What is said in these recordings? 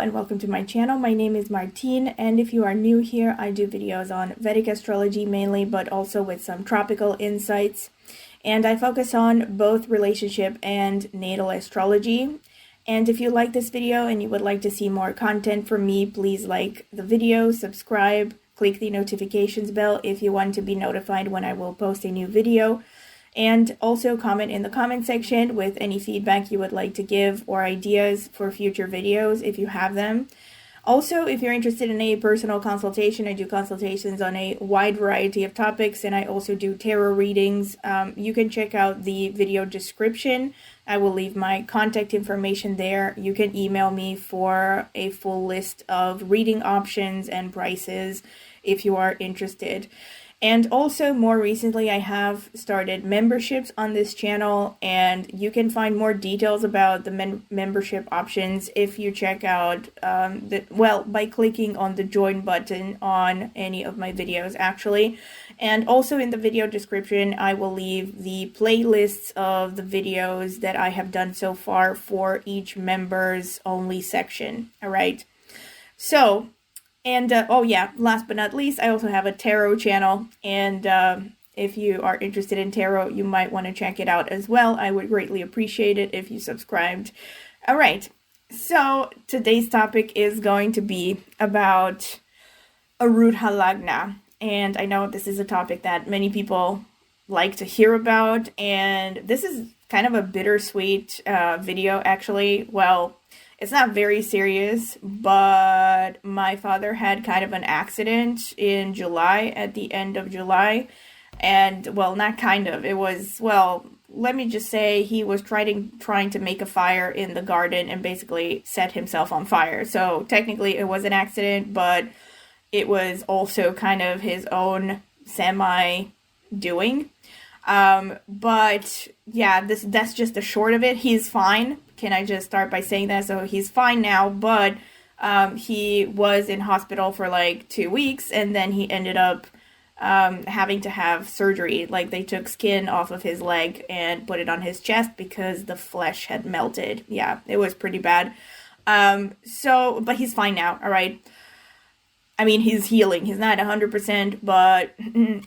and welcome to my channel. My name is Martine, and if you are new here, I do videos on Vedic astrology mainly, but also with some tropical insights. And I focus on both relationship and natal astrology. And if you like this video and you would like to see more content from me, please like the video, subscribe, click the notifications bell if you want to be notified when I will post a new video. And also comment in the comment section with any feedback you would like to give or ideas for future videos if you have them. Also, if you're interested in a personal consultation, I do consultations on a wide variety of topics, and I also do tarot readings. You can check out the video description. I will leave my contact information there. You can email me for a full list of reading options and prices if you are interested. And also, more recently, I have started memberships on this channel, and you can find more details about the membership options if you check out, by clicking on the join button on any of my videos, actually. And also in the video description, I will leave the playlists of the videos that I have done so far for each members only section, all right? So, and, last but not least, I also have a tarot channel, and if you are interested in tarot, you might want to check it out as well. I would greatly appreciate it if you subscribed. All right, so today's topic is going to be about Arudha Lagna, and I know this is a topic that many people like to hear about, and this is kind of a bittersweet video, actually. Well, it's not very serious, but my father had kind of an accident in July, at the end of July. And, well, not kind of. It was, well, let me just say he was trying to make a fire in the garden and basically set himself on fire. So technically it was an accident, but it was also kind of his own semi-doing. But yeah, that's just the short of it. He's fine. Can I just start by saying that? So he's fine now, but he was in hospital for like 2 weeks, and then he ended up having to have surgery. Like, they took skin off of his leg and put it on his chest because the flesh had melted. Yeah, it was pretty bad. But he's fine now, all right? I mean, he's healing. He's not 100%, but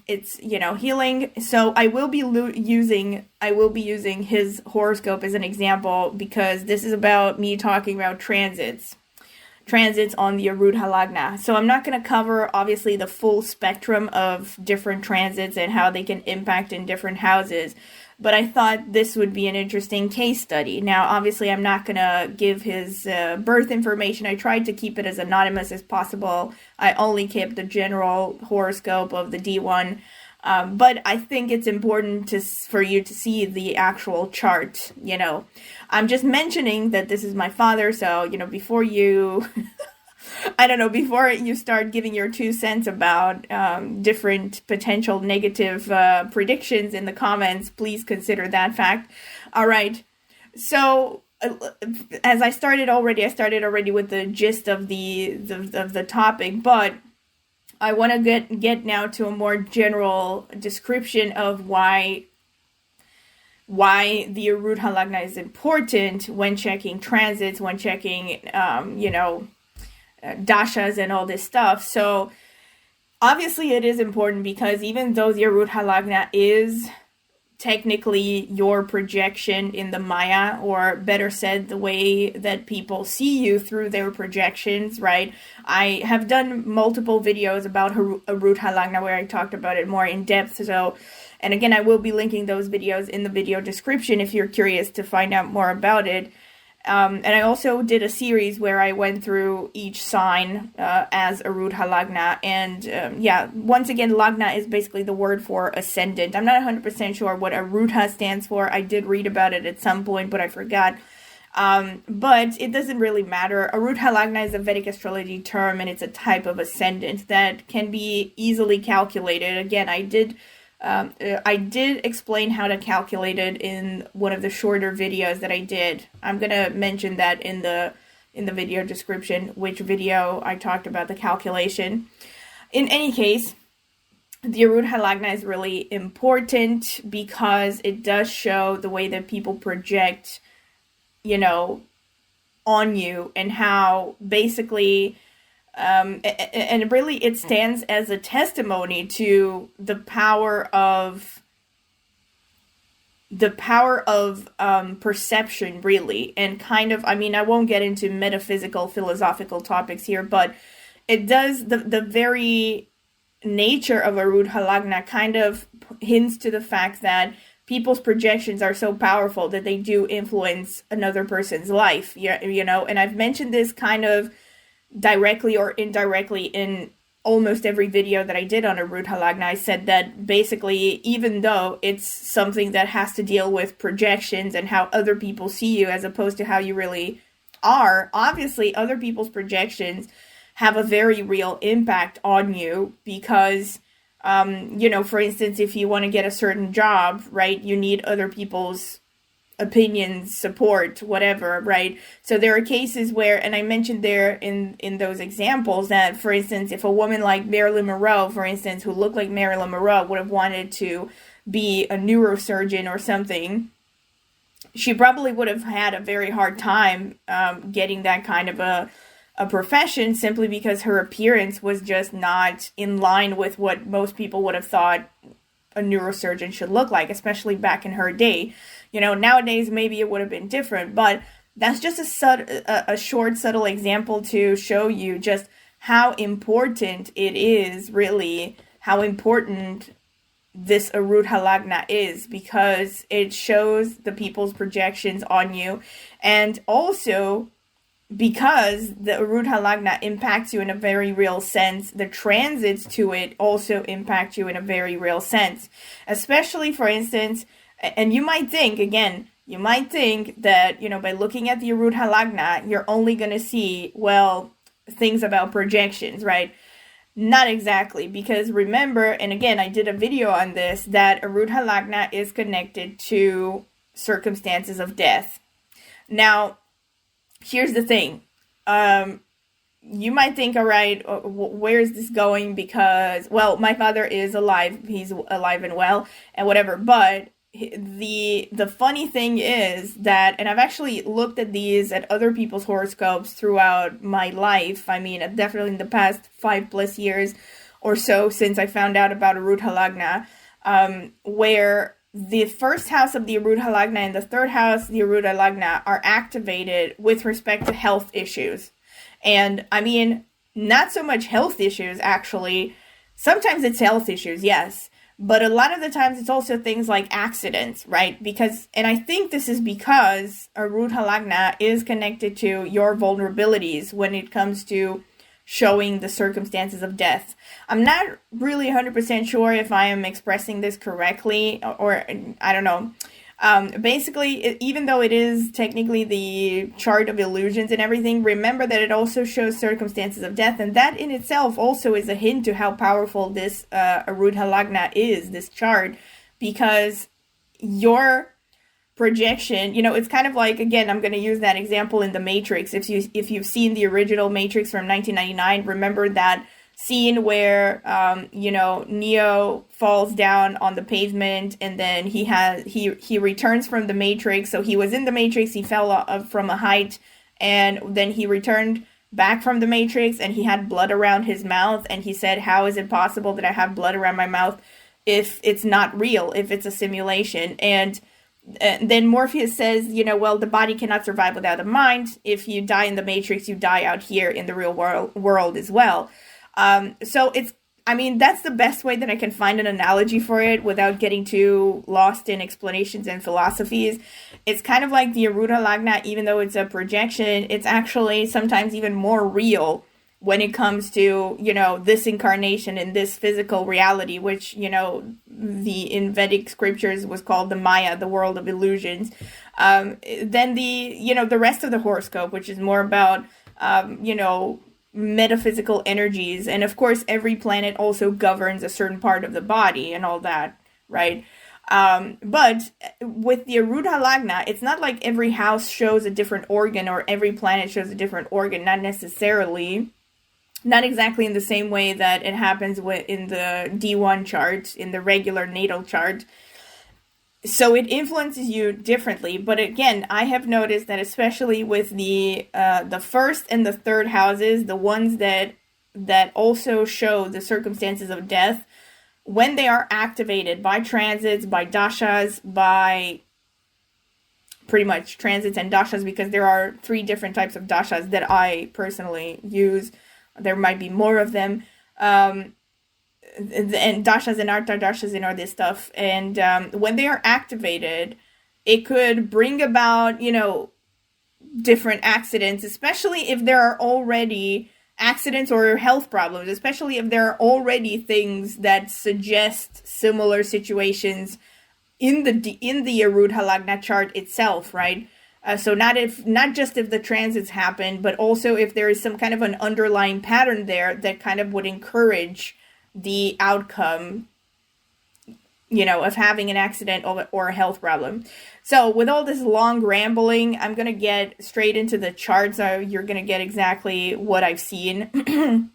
it's, healing. So I will be using his horoscope as an example, because this is about me talking about transits on the Arudha Lagna. So I'm not going to cover, obviously, the full spectrum of different transits and how they can impact in different houses. But I thought this would be an interesting case study. Now, obviously, I'm not going to give his birth information. I tried to keep it as anonymous as possible. I only kept the general horoscope of the D1. But I think it's important for you to see the actual chart, I'm just mentioning that this is my father, so, before you... before you start giving your 2 cents about different potential negative predictions in the comments, please consider that fact. All right. So, as I started already with the gist of the topic, but I want to get now to a more general description of why the Arudha Lagna is important when checking transits, when checking, dashas and all this stuff. So obviously it is important, because even though the Arudha Lagna is technically your projection in the Maya, or better said, the way that people see you through their projections, right? I have done multiple videos about Arudha Lagna where I talked about it more in depth. So, and again, I will be linking those videos in the video description if you're curious to find out more about it. And I also did a series where I went through each sign as Arudha Lagna. And once again, Lagna is basically the word for ascendant. I'm not 100% sure what Arudha stands for. I did read about it at some point, but I forgot. But it doesn't really matter. Arudha Lagna is a Vedic astrology term, and it's a type of ascendant that can be easily calculated. Again, I did explain how to calculate it in one of the shorter videos that I did. I'm gonna mention that in the video description, which video I talked about the calculation. In any case, the Arudha Lagna is really important because it does show the way that people project, on you, and how basically, and really it stands as a testimony to the power of perception, really. And kind of, I mean, I won't get into metaphysical, philosophical topics here, but it does, the very nature of Arudha Lagna kind of hints to the fact that people's projections are so powerful that they do influence another person's life, you know. And I've mentioned this kind of directly or indirectly in almost every video that I did on Arudha Lagna. I said that basically, even though it's something that has to deal with projections and how other people see you as opposed to how you really are, obviously other people's projections have a very real impact on you, because you know, for instance, if you want to get a certain job, right, you need other people's opinions, support, whatever, right? So there are cases where, and I mentioned there in those examples, that, for instance, if a woman like Marilyn Monroe, for instance, who looked like Marilyn Monroe, would have wanted to be a neurosurgeon or something, she probably would have had a very hard time getting that kind of a profession, simply because her appearance was just not in line with what most people would have thought a neurosurgeon should look like, especially back in her day. You know, nowadays maybe it would have been different, but that's just a short, subtle example to show you just how important it is, really, how important this Arudha Lagna is, because it shows the people's projections on you, and also because the Arudha Lagna impacts you in a very real sense, the transits to it also impact you in a very real sense. Especially, for instance, and you might think, again, you might think that, you know, by looking at the Arudha Lagna, you're only going to see, well, things about projections, right? Not exactly, because remember, and again, I did a video on this, that Arudha Lagna is connected to circumstances of death. Now, here's the thing. You might think, all right, where is this going? Because, well, my father is alive. He's alive and well and whatever. But the funny thing is that, and I've actually looked at these, at other people's horoscopes throughout my life. I mean, definitely in the past 5+ years or so since I found out about Arudha Lagna, where the first house of the Arudha Lagna and the third house, the Arudha Lagna, are activated with respect to health issues. And I mean, not so much health issues, actually. Sometimes it's health issues, yes. But a lot of the times it's also things like accidents, right? Because, and I think this is because Arudha Lagna is connected to your vulnerabilities when it comes to showing the circumstances of death. I'm not really 100% sure if I am expressing this correctly, or I don't know. Basically, even though it is technically the chart of illusions and everything, remember that it also shows circumstances of death, and that in itself also is a hint to how powerful this Arudha Lagna is, this chart, because your projection, you know, it's kind of like, again, I'm going to use that example in The Matrix. If you've seen the original Matrix from 1999, remember that scene where you know, Neo falls down on the pavement, and then he returns from the Matrix. So he was in the Matrix, he fell from a height, and then he returned back from the Matrix, and he had blood around his mouth, and he said, how is it possible that I have blood around my mouth if it's not real, if it's a simulation? And then Morpheus says, you know, well, the body cannot survive without the mind. If you die in the Matrix, you die out here in the real world as well. So it's, I mean, that's the best way that I can find an analogy for it without getting too lost in explanations and philosophies. It's kind of like the Arudha Lagna, even though it's a projection, it's actually sometimes even more real when it comes to, you know, this incarnation and this physical reality, which, you know, in Vedic scriptures was called the Maya, the world of illusions. Then the rest of the horoscope, which is more about, you know, metaphysical energies. And of course, every planet also governs a certain part of the body and all that, right? But with the Arudha Lagna, it's not like every house shows a different organ or every planet shows a different organ, not necessarily. Not exactly in the same way that it happens in the D1 chart, in the regular natal chart. So it influences you differently. But again, I have noticed that especially with the first and the third houses, the ones that also show the circumstances of death, when they are activated by transits, by dashas, by pretty much transits and dashas, because there are 3 different types of dashas that I personally use. There might be more of them. And dashas and antardashas and all this stuff. And when they are activated, it could bring about, different accidents, especially if there are already accidents or health problems, especially if there are already things that suggest similar situations in the Arudha Lagna chart itself, right? So not just if the transits happen, but also if there is some kind of an underlying pattern there that kind of would encourage the outcome, of having an accident or a health problem. So with all this long rambling, I'm going to get straight into the charts. You're going to get exactly what I've seen.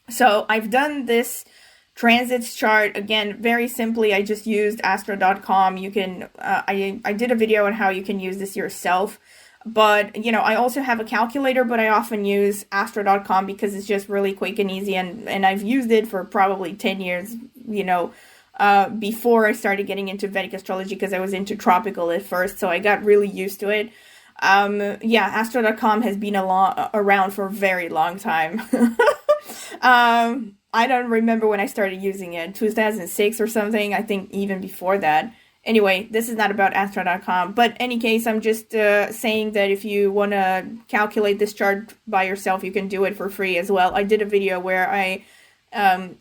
So I've done this transits chart, again, very simply. I just used astro.com. You can, I did a video on how you can use this yourself. But, I also have a calculator, but I often use astro.com because it's just really quick and easy. And I've used it for probably 10 years, before I started getting into Vedic astrology, because I was into tropical at first. So I got really used to it. Astro.com has been around for a very long time. I don't remember when I started using it, 2006 or something. I think even before that. Anyway, this is not about Astro.com, but in any case, I'm just saying that if you want to calculate this chart by yourself, you can do it for free as well. I did a video where I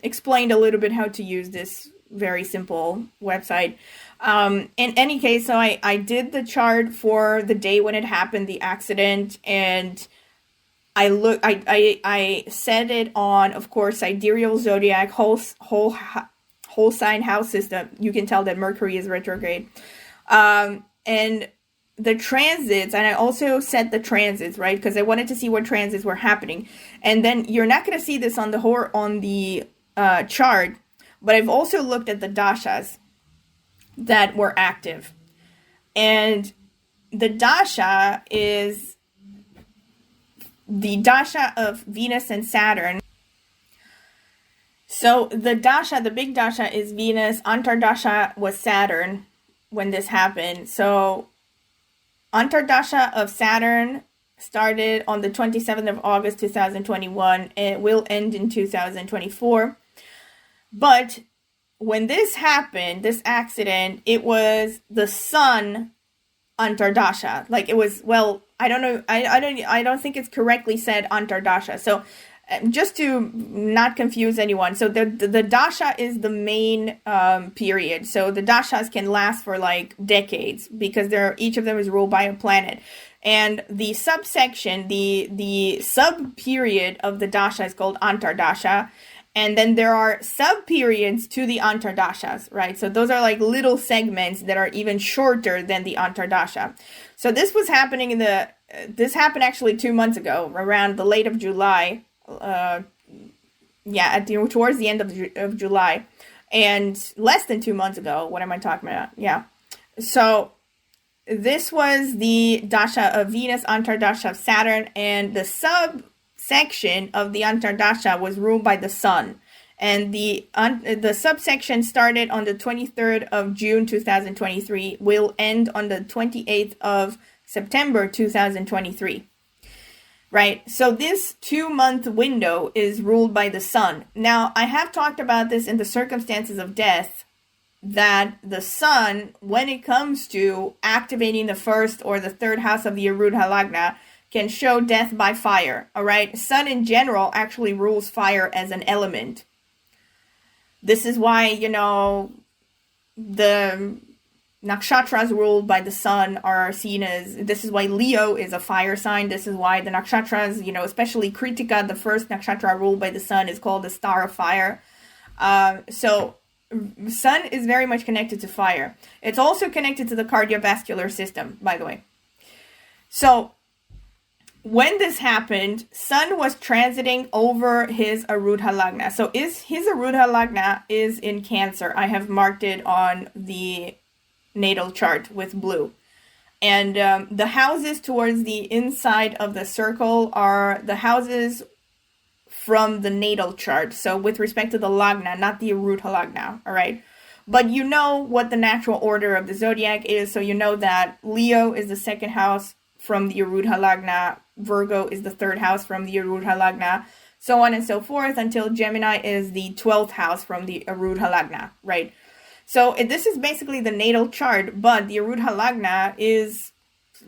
explained a little bit how to use this very simple website. In any case, so I did the chart for the day when it happened, the accident, and I set it on, of course, sidereal zodiac, whole sign house system. You can tell that Mercury is retrograde. And the transits, and I also set the transits, right? Because I wanted to see what transits were happening. And then you're not going to see this on the chart, but I've also looked at the dashas that were active. And the dasha is the dasha of Venus and Saturn. So the dasha, the big dasha is Venus. Antardasha was Saturn when this happened. So Antardasha of Saturn started on the 27th of August 2021. It will end in 2024. But when this happened, this accident, it was the Sun Antardasha. Like it was, well, I don't know. I don't think it's correctly said Antardasha. So just to not confuse anyone, so the dasha is the main period. So the dashas can last for like decades because each of them is ruled by a planet. And the subsection, the sub period of the dasha is called Antardasha. And then there are sub periods to the Antardashas, right? So those are like little segments that are even shorter than the Antardasha. So this was happening this happened actually 2 months ago, around the late of July. Towards the end of July, and less than 2 months ago. What am I talking about? Yeah. So this was the dasha of Venus, Antardasha of Saturn, and the subsection of the Antardasha was ruled by the Sun. And the subsection started on the 23rd of June 2023, will end on the 28th of September 2023. Right, so this 2-month window is ruled by the Sun. Now, I have talked about this in the circumstances of death, that the Sun, when it comes to activating the first or the third house of the Arudha Lagna, can show death by fire. All right, Sun in general actually rules fire as an element. This is why, the nakshatras ruled by the Sun are seen as, this is why Leo is a fire sign. This is why the nakshatras, especially Kritika, the first nakshatra ruled by the Sun, is called the star of fire. So Sun is very much connected to fire. It's also connected to the cardiovascular system, by the way. So when this happened, Sun was transiting over his Arudha Lagna. So his Arudha Lagna is in Cancer. I have marked it on the natal chart with blue. And the houses towards the inside of the circle are the houses from the natal chart. So with respect to the Lagna, not the Arudha Lagna, all right? But you know what the natural order of the zodiac is, so you know that Leo is the second house from the Arudha Lagna, Virgo is the third house from the Arudha Lagna, so on and so forth, until Gemini is the 12th house from the Arudha Lagna, right? So this is basically the natal chart, but the Arudha Lagna is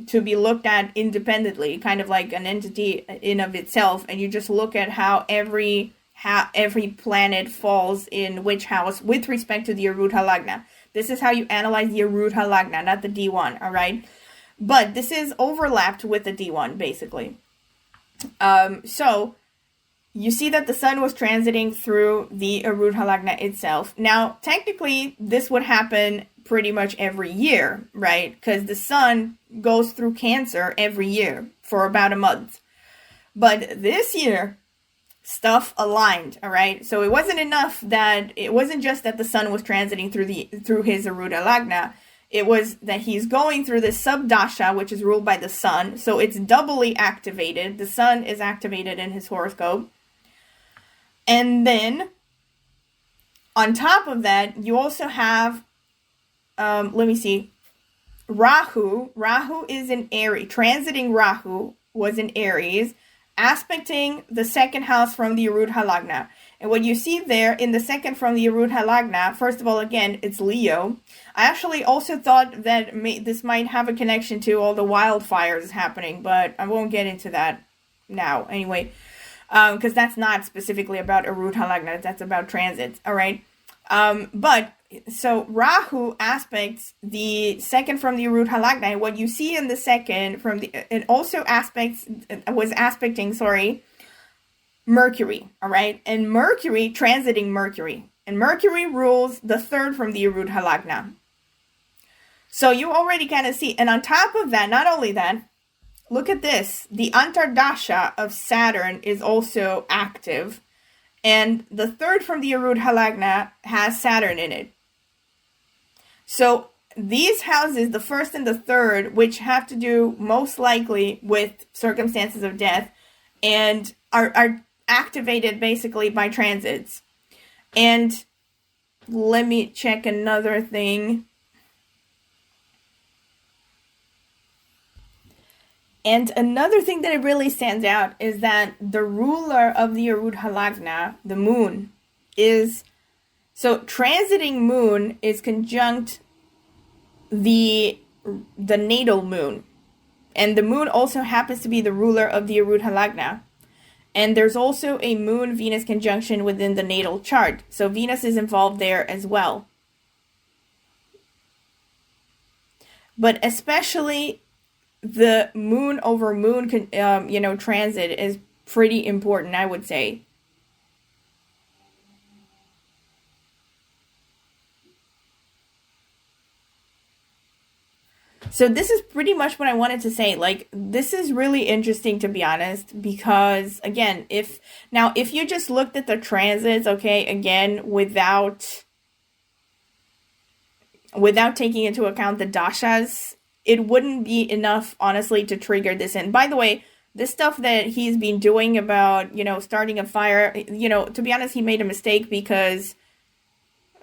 to be looked at independently, kind of like an entity in of itself, and you just look at how every planet falls in which house with respect to the Arudha Lagna. This is how you analyze the Arudha Lagna, not the D1, all right? But this is overlapped with the D1, basically. So you see that the sun was transiting through the Arudha Lagna itself. Now, technically, this would happen pretty much every year, right? Because the sun goes through Cancer every year for about a month. But this year, stuff aligned, all right? So it wasn't just that the sun was transiting through his Arudha Lagna. It was that he's going through the subdasha, which is ruled by the sun. So it's doubly activated. The sun is activated in his horoscope. And then, on top of that, you also have, Rahu. Rahu is in Aries. Transiting Rahu was in Aries, aspecting the second house from the Arudha Lagna. And what you see there in the second from the Arudha Lagna, first of all, again, it's Leo. I actually also thought that this might have a connection to all the wildfires happening, but I won't get into that now. Anyway, because that's not specifically about Arudha Lagna, that's about transits, all right? But so Rahu aspects the second from the Arudha Lagna, and what you see in the second from it also aspecting Mercury, all right? And Mercury transiting Mercury, and Mercury rules the third from the Arudha Lagna. So you already kind of see, and on top of that, not only that, look at this. The Antardasha of Saturn is also active. And the third from the Arudha Lagna has Saturn in it. So these houses, the first and the third, which have to do most likely with circumstances of death, and are activated basically by transits. And let me check another thing. And another thing that really stands out is that the ruler of the Arudha Lagna, the moon, is... So transiting moon is conjunct the natal moon. And the moon also happens to be the ruler of the Arudha Lagna. And there's also a moon-Venus conjunction within the natal chart. So Venus is involved there as well. But especially the moon over moon, transit is pretty important, I would say. So this is pretty much what I wanted to say. Like, this is really interesting, to be honest, because, again, if you just looked at the transits, okay, again, without taking into account the dashas, it wouldn't be enough, honestly, to trigger this. And by the way, this stuff that he's been doing about, starting a fire, to be honest, he made a mistake because,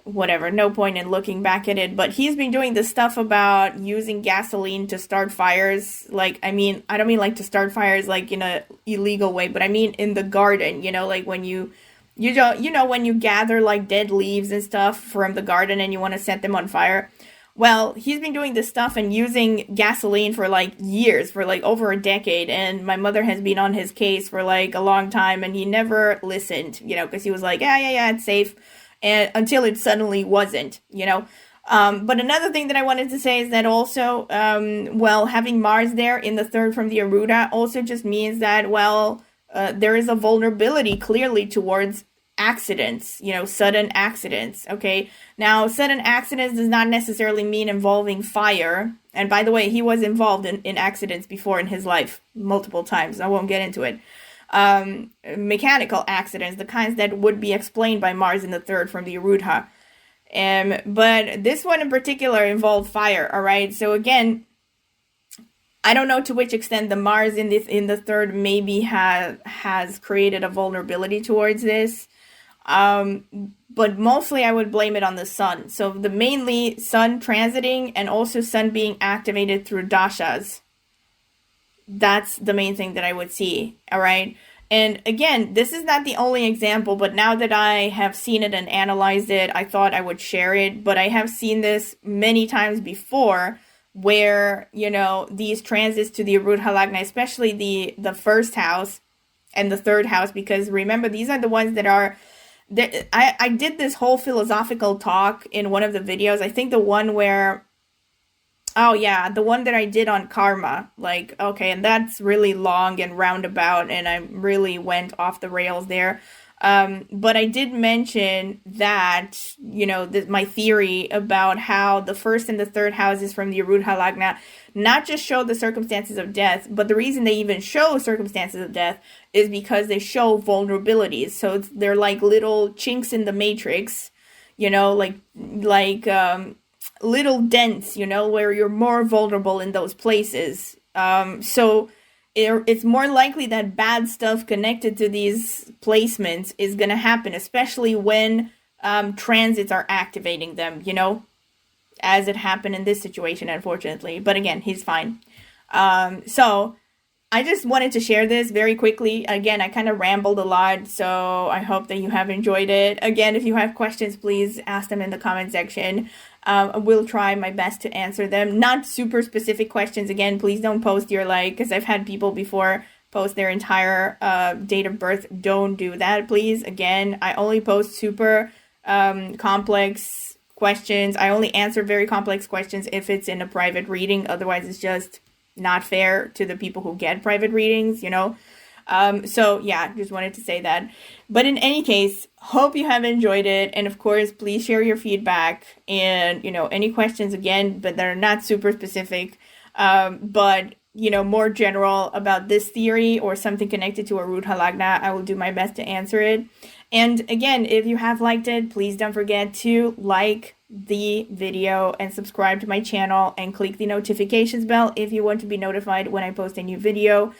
whatever, no point in looking back at it. But he's been doing this stuff about using gasoline to start fires. Like, I don't mean like to start fires like in a illegal way, but I mean in the garden, like when when you gather like dead leaves and stuff from the garden and you want to set them on fire. Well, he's been doing this stuff and using gasoline for like years, for like over a decade, and my mother has been on his case for like a long time, and he never listened, because he was like, yeah, it's safe, and until it suddenly wasn't, But another thing that I wanted to say is that also, having Mars there in the third from the Arudha also just means that, there is a vulnerability clearly towards accidents, sudden accidents, okay? Now, sudden accidents does not necessarily mean involving fire. And by the way, he was involved in accidents before in his life, multiple times. I won't get into it. Mechanical accidents, the kinds that would be explained by Mars in the third from the Arudha. But this one in particular involved fire, all right? So again, I don't know to which extent the Mars in the third maybe has created a vulnerability towards this. But mostly I would blame it on the sun. So the mainly sun transiting and also sun being activated through dashas. That's the main thing that I would see, all right? And again, this is not the only example, but now that I have seen it and analyzed it, I thought I would share it. But I have seen this many times before where, you know, these transits to the Arudha Lagna, especially the first house and the third house, because remember, these are the ones that are... I did this whole philosophical talk in one of the videos. I think the one where... Oh yeah, the one that I did on karma. Like, okay, and that's really long and roundabout, and I really went off the rails there. But I did mention that, you know, my theory about how the first and the third houses from the Arudha Lagna not just show the circumstances of death, but the reason they even show circumstances of death is because they show vulnerabilities. So they're like little chinks in the matrix, you know, like little dents, you know, where you're more vulnerable in those places. So it's more likely that bad stuff connected to these placements is going to happen, especially when transits are activating them, you know, as it happened in this situation, unfortunately. But again, he's fine. So I just wanted to share this very quickly. Again, I kind of rambled a lot, so I hope that you have enjoyed it. Again, if you have questions, please ask them in the comment section. I will try my best to answer them. Not super specific questions. Again, please don't post your, like, because I've had people before post their entire date of birth. Don't do that, please. Again, I only post super complex questions. I only answer very complex questions if it's in a private reading. Otherwise, it's just not fair to the people who get private readings, you know. So yeah, just wanted to say that. But in any case, hope you have enjoyed it. And of course, please share your feedback and, you know, any questions again, but they're not super specific, but, you know, more general about this theory or something connected to Arudha Lagna. I will do my best to answer it. And again, if you have liked it, please don't forget to like the video and subscribe to my channel and click the notifications bell if you want to be notified when I post a new video.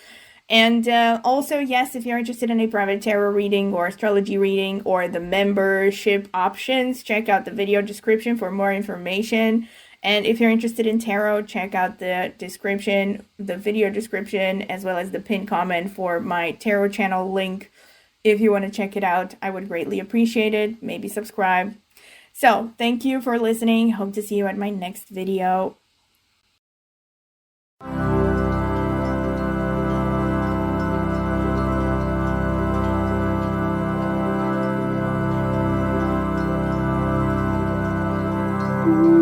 And also, yes, if you're interested in a private tarot reading or astrology reading or the membership options, check out the video description for more information. And if you're interested in tarot, check out the description, the video description, as well as the pinned comment for my tarot channel link. If you want to check it out, I would greatly appreciate it. Maybe subscribe. So, thank you for listening. Hope to see you at my next video. Thank you.